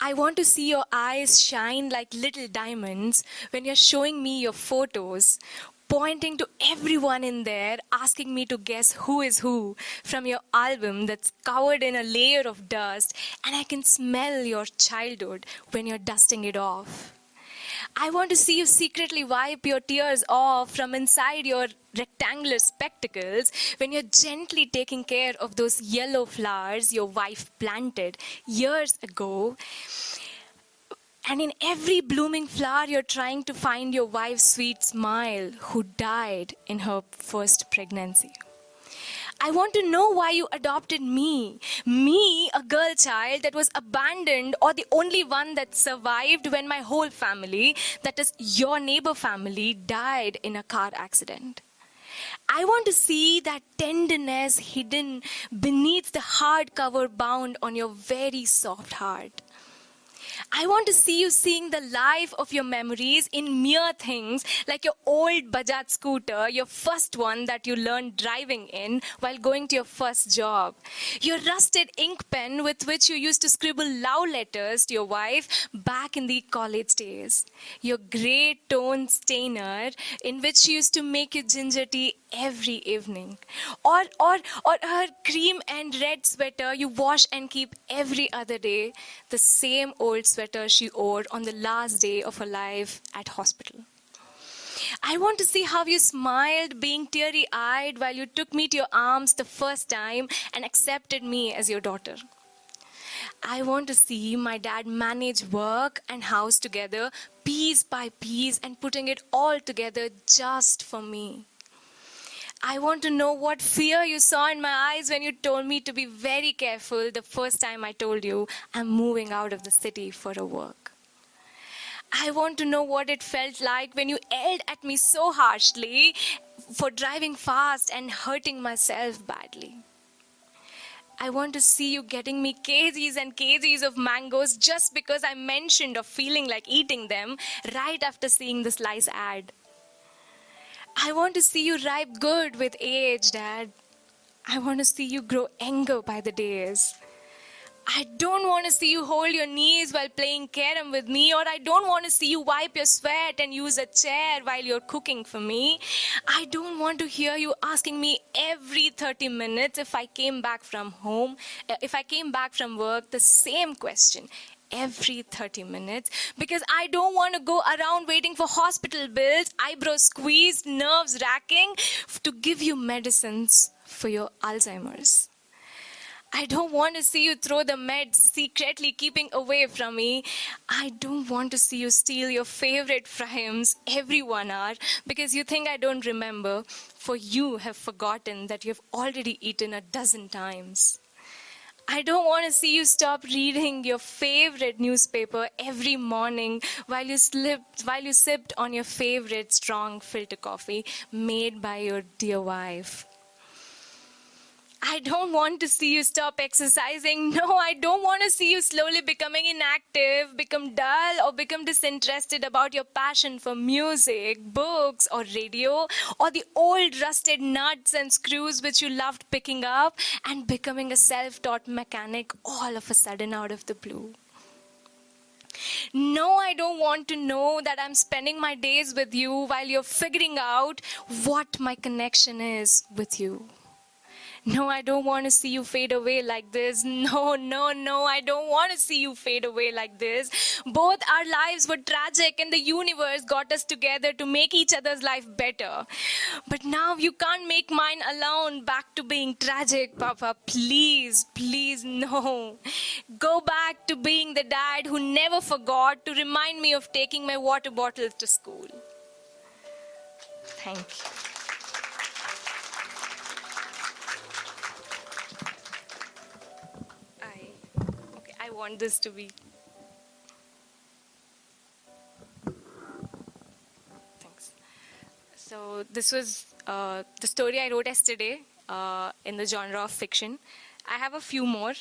I want to see your eyes shine like little diamonds when you're showing me your photos, pointing to everyone in there, asking me to guess who is who from your album that's covered in a layer of dust, and I can smell your childhood when you're dusting it off. I want to see you secretly wipe your tears off from inside your rectangular spectacles when you're gently taking care of those yellow flowers your wife planted years ago. And in every blooming flower, you're trying to find your wife's sweet smile who died in her first pregnancy. I want to know why you adopted me, a girl child that was abandoned or the only one that survived when my whole family, that is your neighbor family, died in a car accident. I want to see that tenderness hidden beneath the hardcover bound on your very soft heart. I want to see you seeing the life of your memories in mere things like your old Bajaj scooter, your first one that you learned driving in while going to your first job. Your rusted ink pen with which you used to scribble love letters to your wife back in the college days. Your grey tone stainer in which you used to make your ginger tea every evening. Or her cream and red sweater you wash and keep every other day, the same old sweater she wore on the last day of her life at hospital. I want to see how you smiled, being teary-eyed while you took me to your arms the first time and accepted me as your daughter. I want to see my dad manage work and house together, piece by piece, and putting it all together just for me. I want to know what fear you saw in my eyes when you told me to be very careful the first time I told you I'm moving out of the city for a work. I want to know what it felt like when you yelled at me so harshly for driving fast and hurting myself badly. I want to see you getting me kgs and kgs of mangoes just because I mentioned of feeling like eating them right after seeing the Slice ad. I want to see you ripe good with age, Dad. I want to see you grow younger by the days. I don't want to see you hold your knees while playing carom with me, or I don't want to see you wipe your sweat and use a chair while you're cooking for me. I don't want to hear you asking me every 30 minutes if I came back from work, the same question. Every 30 minutes, because I don't want to go around waiting for hospital bills, eyebrows squeezed, nerves racking, to give you medicines for your Alzheimer's. I don't want to see you throw the meds secretly keeping away from me. I don't want to see you steal your favorite frames every 1 hour because you think I don't remember, for you have forgotten that you've already eaten a dozen times. I don't want to see you stop reading your favorite newspaper every morning while you sipped on your favorite strong filter coffee made by your dear wife. I don't want to see you stop exercising. No, I don't want to see you slowly becoming inactive, become dull, or become disinterested about your passion for music, books, or radio, or the old rusted nuts and screws which you loved picking up and becoming a self-taught mechanic all of a sudden out of the blue. No, I don't want to know that I'm spending my days with you while you're figuring out what my connection is with you. No, I don't want to see you fade away like this. No, I don't want to see you fade away like this. Both our lives were tragic and the universe got us together to make each other's life better. But now you can't make mine alone back to being tragic, Papa. Please, no. Go back to being the dad who never forgot to remind me of taking my water bottle to school. Thank you. I want this to be. Thanks. So this was the story I wrote yesterday in the genre of fiction. I have a few more,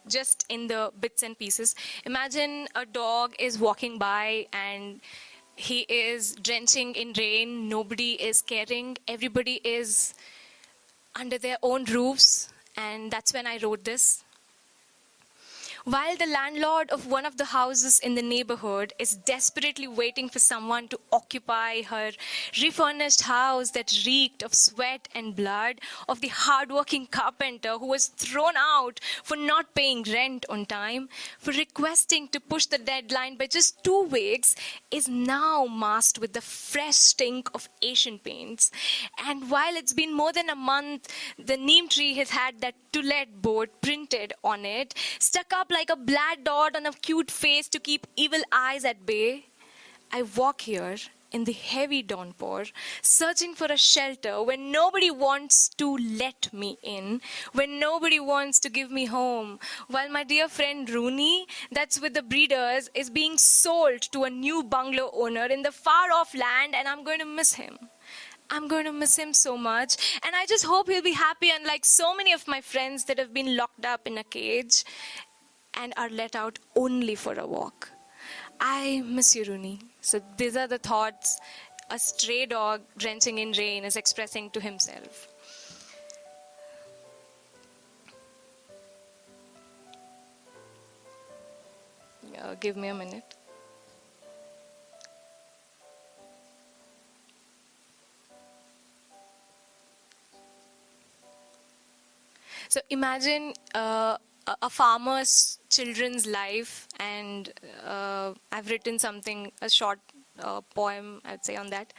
just in the bits and pieces. Imagine a dog is walking by and he is drenching in rain. Nobody is caring. Everybody is under their own roofs. And that's when I wrote this. While the landlord of one of the houses in the neighborhood is desperately waiting for someone to occupy her refurnished house that reeked of sweat and blood of the hardworking carpenter who was thrown out for not paying rent on time, for requesting to push the deadline by just 2 weeks, is now masked with the fresh stink of Asian paints. And while it's been more than a month, the neem tree has had that 𝗘𝗩𝗏𝗍 printed on it, stuck up like a black dot on a cute face to keep evil eyes at bay. I walk here in the heavy downpour, searching for a shelter when nobody wants to let me in, when nobody wants to give me home, while my dear friend Rooney, that's with the breeders, is being sold to a new bungalow owner in the far-off land, and I'm going to miss him. I'm going to miss him so much, and I just hope he'll be happy, unlike so many of my friends that have been locked up in a cage and are let out only for a walk. I miss you, Rooney. So these are the thoughts a stray dog drenching in rain is expressing to himself. Give me a minute. So imagine a farmer's children's life, and I've written something, a short poem, I'd say, on that.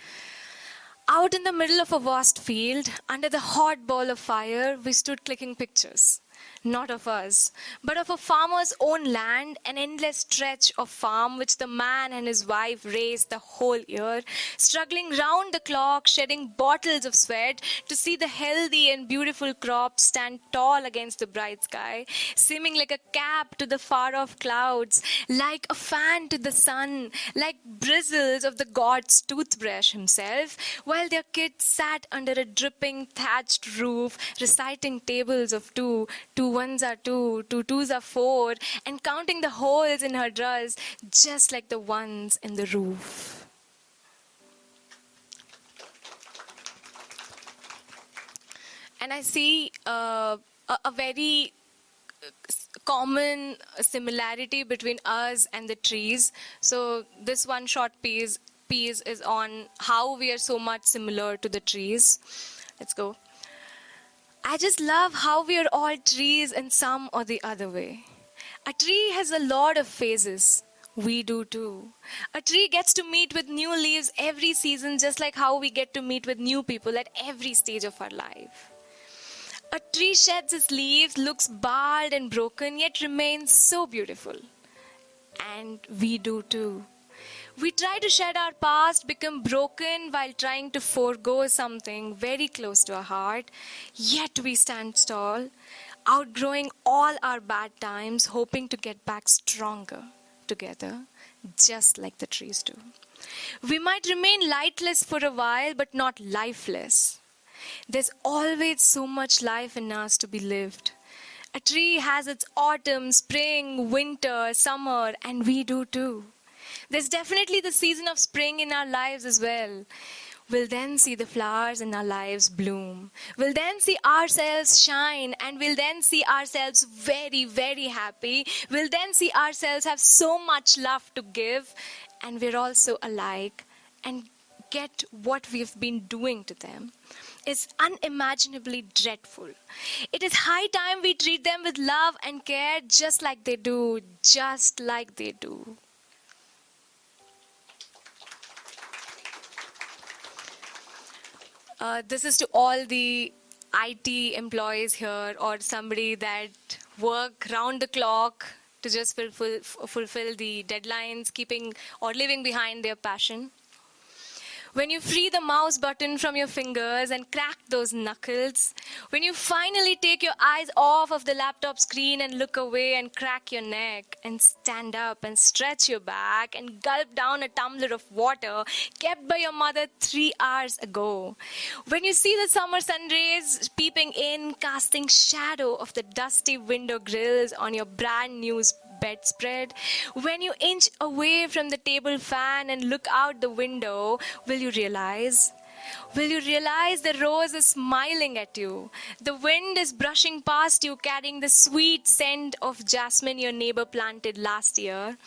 Out in the middle of a vast field, under the hot ball of fire, we stood clicking pictures. Not of us, but of a farmer's own land, an endless stretch of farm which the man and his wife raised the whole year, struggling round the clock, shedding bottles of sweat to see the healthy and beautiful crop stand tall against the bright sky, seeming like a cap to the far-off clouds, like a fan to the sun, like bristles of the god's toothbrush himself, while their kids sat under a dripping thatched roof, reciting tables of two 1s are 2, 2s are 4, and counting the holes in her dress, just like the ones in the roof. And I see a very common similarity between us and the trees. So this one short piece is on how we are so much similar to the trees. Let's go. I just love how we are all trees in some or the other way. A tree has a lot of phases. We do too. A tree gets to meet with new leaves every season, just like how we get to meet with new people at every stage of our life. A tree sheds its leaves, looks bald and broken, yet remains so beautiful. And we do too. We try to shed our past, become broken while trying to forego something very close to our heart, yet we stand tall, outgrowing all our bad times, hoping to get back stronger together, just like the trees do. We might remain lightless for a while, but not lifeless. There's always so much life in us to be lived. A tree has its autumn, spring, winter, summer, and we do too. There's definitely the season of spring in our lives as well. We'll then see the flowers in our lives bloom. We'll then see ourselves shine, and we'll then see ourselves very, very happy. We'll then see ourselves have so much love to give, and we're all so alike, and get what we've been doing to them is unimaginably dreadful. It is high time we treat them with love and care just like they do, just like they do. This is to all the IT employees here, or somebody that work round the clock to just fulfill the deadlines, keeping or leaving behind their passion. When you free the mouse button from your fingers and crack those knuckles, when you finally take your eyes off of the laptop screen and look away and crack your neck and stand up and stretch your back and gulp down a tumbler of water kept by your mother 3 hours ago, when you see the summer sun rays peeping in, casting shadow of the dusty window grills on your brand new bedspread, when you inch away from the table fan and look out the window, will you realize Will you realize the rose is smiling at you? The wind is brushing past you, carrying the sweet scent of jasmine your neighbor planted last year.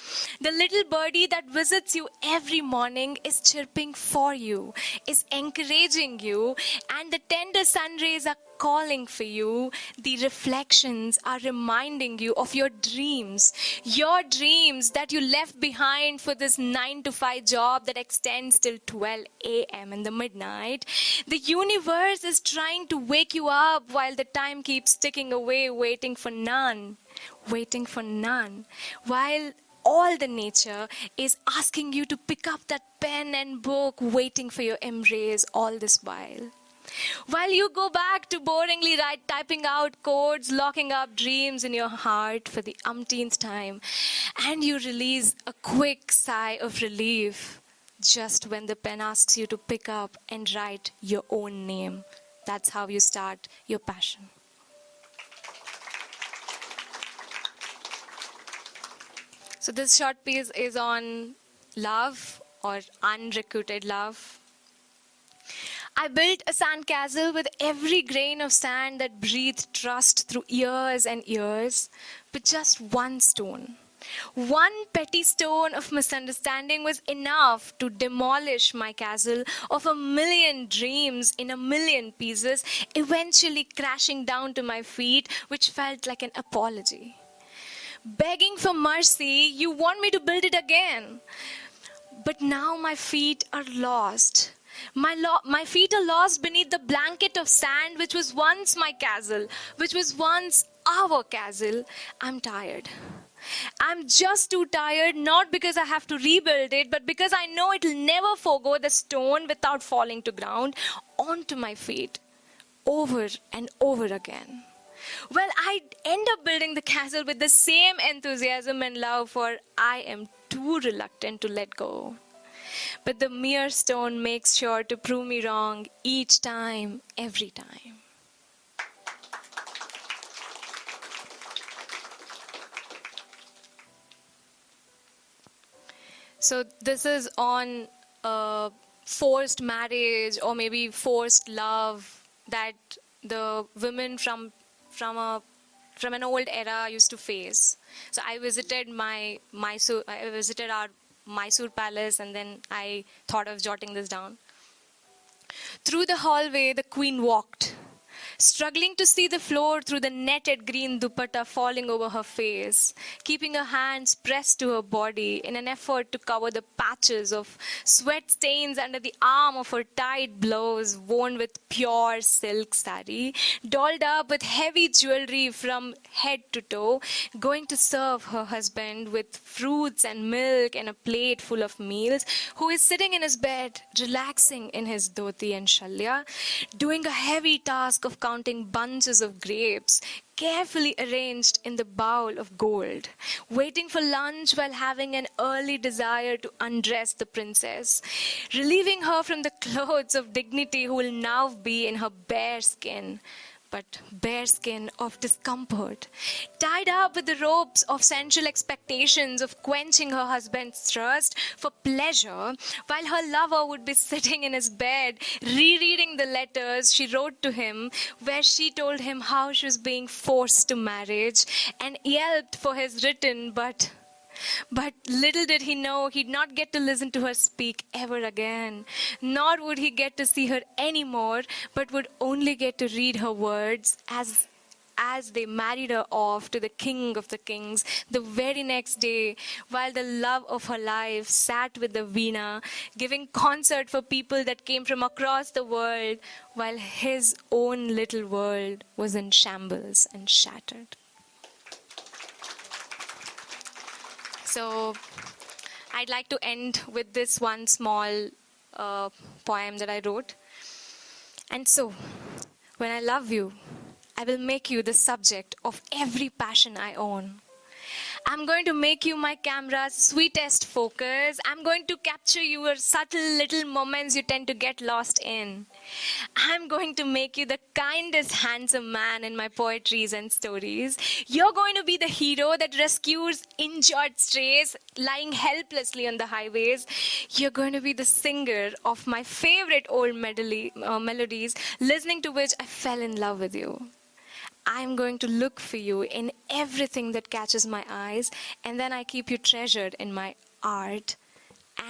The little birdie that visits you every morning is chirping for you, is encouraging you, and the tender sun rays are calling for you. The reflections are reminding you of your dreams that you left behind for this 9 to 5 job that extends till 12 a.m. in the midnight. The universe is trying to wake you up while the time keeps ticking away, waiting for none. While all the nature is asking you to pick up that pen and book, waiting for your embrace all this while. While you go back to boringly typing out codes, locking up dreams in your heart for the umpteenth time, and you release a quick sigh of relief just when the pen asks you to pick up and write your own name. That's how you start your passion. So this short piece is on love or unrequited love. I built a sandcastle with every grain of sand that breathed trust through years and years, with just one stone. One petty stone of misunderstanding was enough to demolish my castle of 1,000,000 dreams in 1,000,000 pieces, eventually crashing down to my feet, which felt like an apology. Begging for mercy, you want me to build it again. But now my feet are lost. My feet are lost beneath the blanket of sand which was once my castle, which was once our castle. I'm tired. I'm just too tired, not because I have to rebuild it, but because I know it'll never forgo the stone without falling to ground onto my feet over and over again. Well, I end up building the castle with the same enthusiasm and love, for I am too reluctant to let go. But the mere stone makes sure to prove me wrong each time, every time. So this is on forced marriage or maybe forced love that the women from an old era used to face. So I visited our Mysore palace, and then I thought of jotting this down. Through the hallway, the queen walked, struggling to see the floor through the netted green dupatta falling over her face, keeping her hands pressed to her body in an effort to cover the patches of sweat stains under the arm of her tight blouse worn with pure silk sari, dolled up with heavy jewelry from head to toe, going to serve her husband with fruits and milk and a plate full of meals, who is sitting in his bed, relaxing in his dhoti and shalya, doing a heavy task of counting bunches of grapes, carefully arranged in the bowl of gold, waiting for lunch while having an early desire to undress the princess, relieving her from the clothes of dignity who will now be in her bare skin, but bare skin of discomfort, tied up with the ropes of sensual expectations of quenching her husband's thirst for pleasure, while her lover would be sitting in his bed rereading the letters she wrote to him, where she told him how she was being forced to marriage, and yelped for his written but little did he know he'd not get to listen to her speak ever again, nor would he get to see her anymore, but would only get to read her words as they married her off to the king of the kings the very next day, while the love of her life sat with the veena, giving concert for people that came from across the world, while his own little world was in shambles and shattered. So I'd like to end with this one small poem that I wrote. And so, when I love you, I will make you the subject of every passion I own. I'm going to make you my camera's sweetest focus. I'm going to capture your subtle little moments you tend to get lost in. I'm going to make you the kindest, handsome man in my poetries and stories. You're going to be the hero that rescues injured strays lying helplessly on the highways. You're going to be the singer of my favorite old melodies, listening to which I fell in love with you. I'm going to look for you in everything that catches my eyes, and then I keep you treasured in my art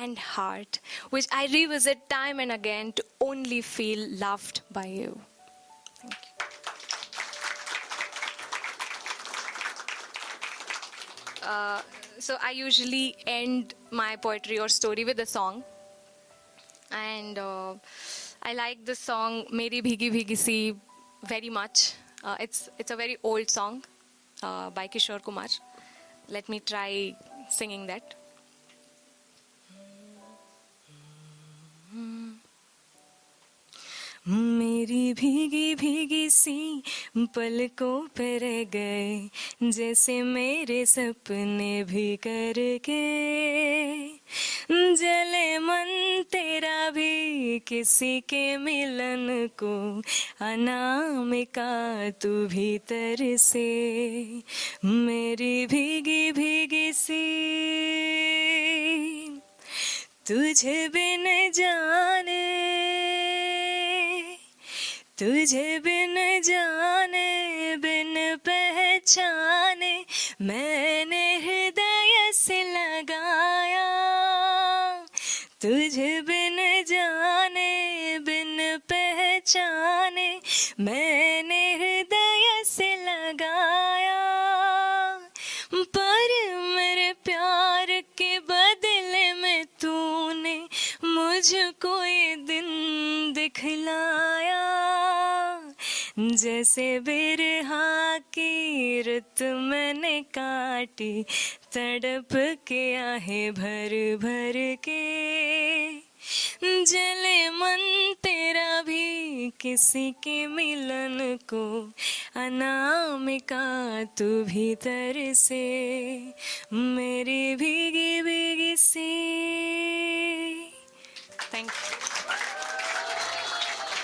and heart, which I revisit time and again to only feel loved by you. Thank you. So I usually end my poetry or story with a song. And I like the song 𝗪𝗍𝗪𝗍𝗍 very much. It's a very old song by 𝗘𝗩𝗫𝗄𝗏. Let me try singing that. मेरी भीगी भीगी सी पलकों पे रह गए जैसे मेरे सपने भी करके जले मन तेरा भी किसी के मिलन को अनामिका तू भीतर से मेरी भीगी भीगी सी तुझे बिन जाने तुझे बिन जाने बिन पहचाने मैंने हृदय से लगाया तुझे बिन जाने बिन पहचाने मैंने हृदय से लगाया पर मेरे प्यार के बदले में तूने मुझको ये दिन दिखलाया जैसे बिरहा की रुत मैंने काटी तड़प के आहें भर भर के जले मन तेरा भी किसी के मिलन को अनामिका तू भीतर से मेरी भीगी